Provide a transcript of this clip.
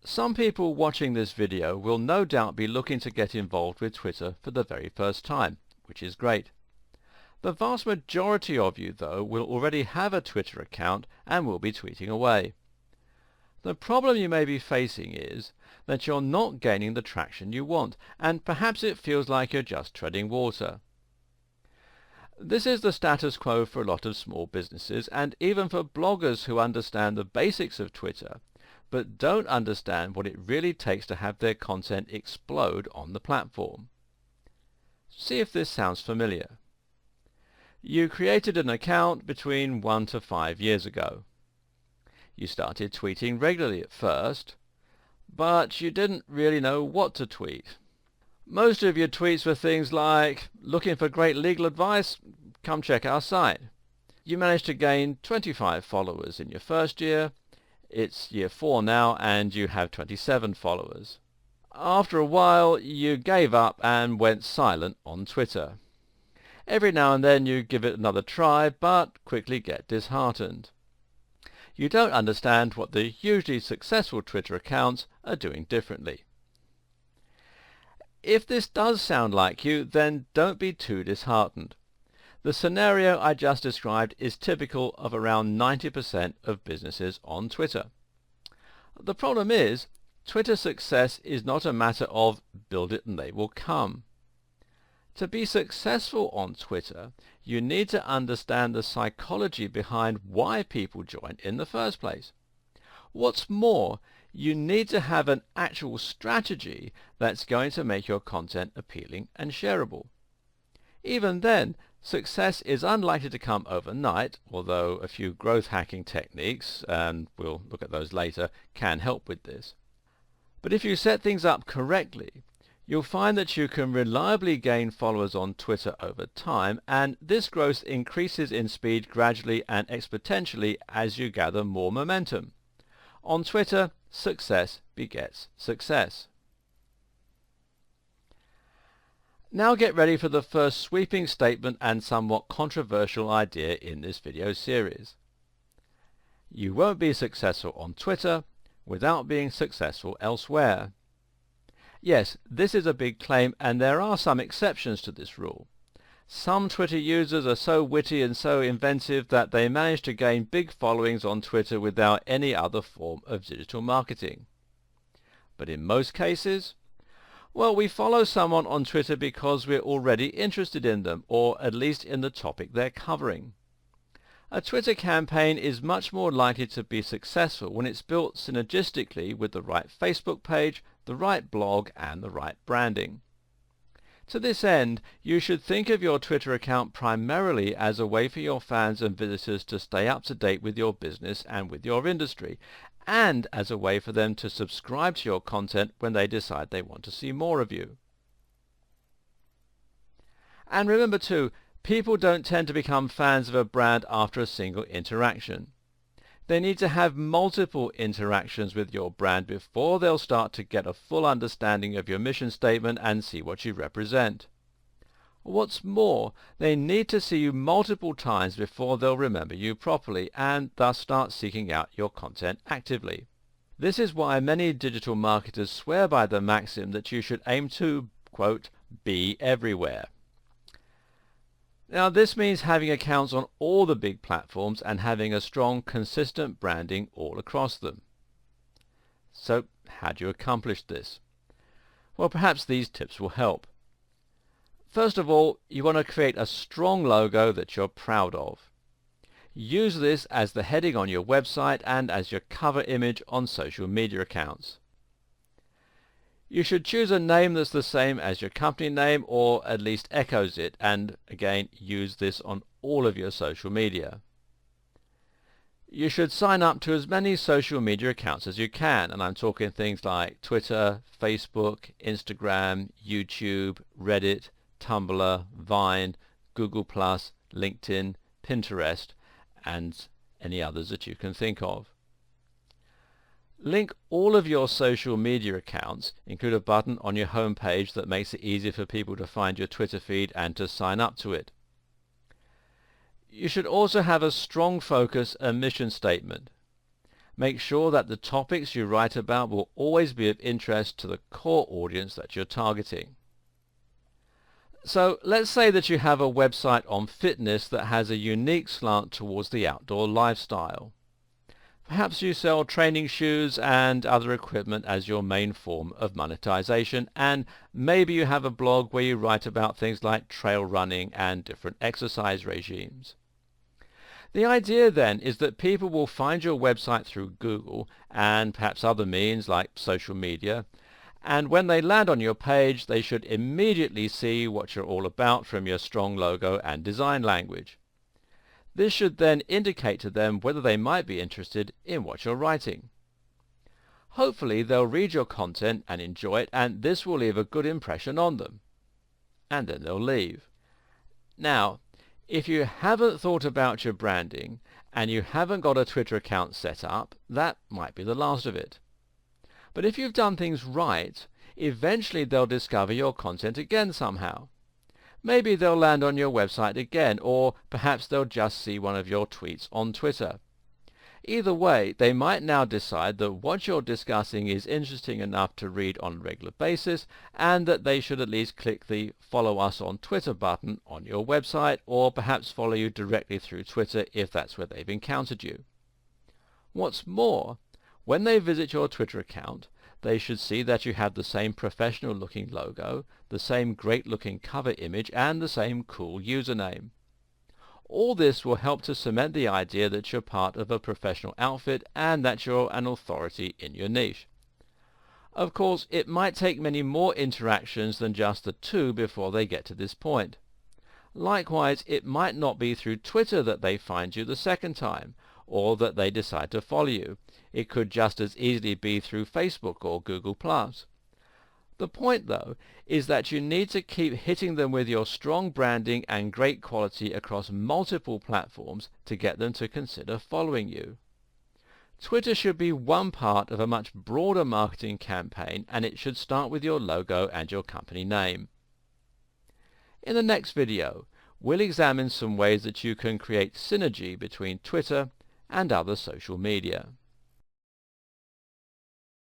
Some people watching this video will no doubt be looking to get involved with Twitter for the very first time, which is great. The vast majority of you, though, will already have a Twitter account and will be tweeting away. The problem you may be facing is that you're not gaining the traction you want, and perhaps it feels like you're just treading water. This is the status quo for a lot of small businesses, and even for bloggers who understand the basics of Twitter, but don't understand what it really takes to have their content explode on the platform. See if this sounds familiar. You created an account between 1 to 5 years ago. You started tweeting regularly at first, but you didn't really know what to tweet. Most of your tweets were things like, looking for great legal advice? Come check our site. You managed to gain 25 followers in your first year. It's year 4 now and you have 27 followers. After a while you gave up and went silent on Twitter. Every now and then you give it another try, but quickly get disheartened. You don't understand what the hugely successful Twitter accounts are doing differently. If this does sound like you, then don't be too disheartened. The scenario I just described is typical of around 90% of businesses on Twitter. The problem is, Twitter success is not a matter of build it and they will come. To be successful on Twitter, you need to understand the psychology behind why people join in the first place. What's more, you need to have an actual strategy that's going to make your content appealing and shareable. Even then, success is unlikely to come overnight, although a few growth hacking techniques, and we'll look at those later, can help with this. But if you set things up correctly, you'll find that you can reliably gain followers on Twitter over time, and this growth increases in speed gradually and exponentially as you gather more momentum. On Twitter, success begets success. Now get ready for the first sweeping statement and somewhat controversial idea in this video series. You won't be successful on Twitter without being successful elsewhere. Yes, this is a big claim, and there are some exceptions to this rule. Some Twitter users are so witty and so inventive that they manage to gain big followings on Twitter without any other form of digital marketing. But in most cases, well, we follow someone on Twitter because we're already interested in them, or at least in the topic they're covering. A Twitter campaign is much more likely to be successful when it's built synergistically with the right Facebook page, the right blog, and the right branding. To this end, you should think of your Twitter account primarily as a way for your fans and visitors to stay up to date with your business and with your industry, and as a way for them to subscribe to your content when they decide they want to see more of you. And remember too, people don't tend to become fans of a brand after a single interaction. They need to have multiple interactions with your brand before they'll start to get a full understanding of your mission statement and see what you represent. What's more, they need to see you multiple times before they'll remember you properly and thus start seeking out your content actively. This is why many digital marketers swear by the maxim that you should aim to, quote, be everywhere. Now this means having accounts on all the big platforms and having a strong, consistent branding all across them. So how do you accomplish this? Well, perhaps these tips will help. First of all, you want to create a strong logo that you're proud of. Use this as the heading on your website and as your cover image on social media accounts. You should choose a name that's the same as your company name or at least echoes it, and again use this on all of your social media. You should sign up to as many social media accounts as you can, and I'm talking things like Twitter, Facebook, Instagram, YouTube, Reddit, Tumblr, Vine, Google+, LinkedIn, Pinterest, and any others that you can think of. Link all of your social media accounts, include a button on your home page that makes it easier for people to find your Twitter feed and to sign up to it. You should also have a strong focus and mission statement. Make sure that the topics you write about will always be of interest to the core audience that you're targeting. So let's say that you have a website on fitness that has a unique slant towards the outdoor lifestyle. Perhaps you sell training shoes and other equipment as your main form of monetization, and maybe you have a blog where you write about things like trail running and different exercise regimes. The idea then is that people will find your website through Google and perhaps other means like social media, and when they land on your page they should immediately see what you're all about from your strong logo and design language. This should then indicate to them whether they might be interested in what you're writing. Hopefully they'll read your content and enjoy it, and this will leave a good impression on them. And then they'll leave. Now, if you haven't thought about your branding and you haven't got a Twitter account set up, that might be the last of it. But if you've done things right, eventually they'll discover your content again somehow. Maybe they'll land on your website again, or perhaps they'll just see one of your tweets on Twitter. Either way, they might now decide that what you're discussing is interesting enough to read on a regular basis, and that they should at least click the Follow Us on Twitter button on your website, or perhaps follow you directly through Twitter if that's where they've encountered you. What's more, when they visit your Twitter account, they should see that you have the same professional looking logo, the same great looking cover image, and the same cool username. All this will help to cement the idea that you're part of a professional outfit and that you're an authority in your niche. Of course, it might take many more interactions than just the two before they get to this point. Likewise, it might not be through Twitter that they find you the second time, or that they decide to follow you. It could just as easily be through Facebook or Google+. The point, though, is that you need to keep hitting them with your strong branding and great quality across multiple platforms to get them to consider following you. Twitter should be one part of a much broader marketing campaign, and it should start with your logo and your company name. In the next video, we'll examine some ways that you can create synergy between Twitter and other social media.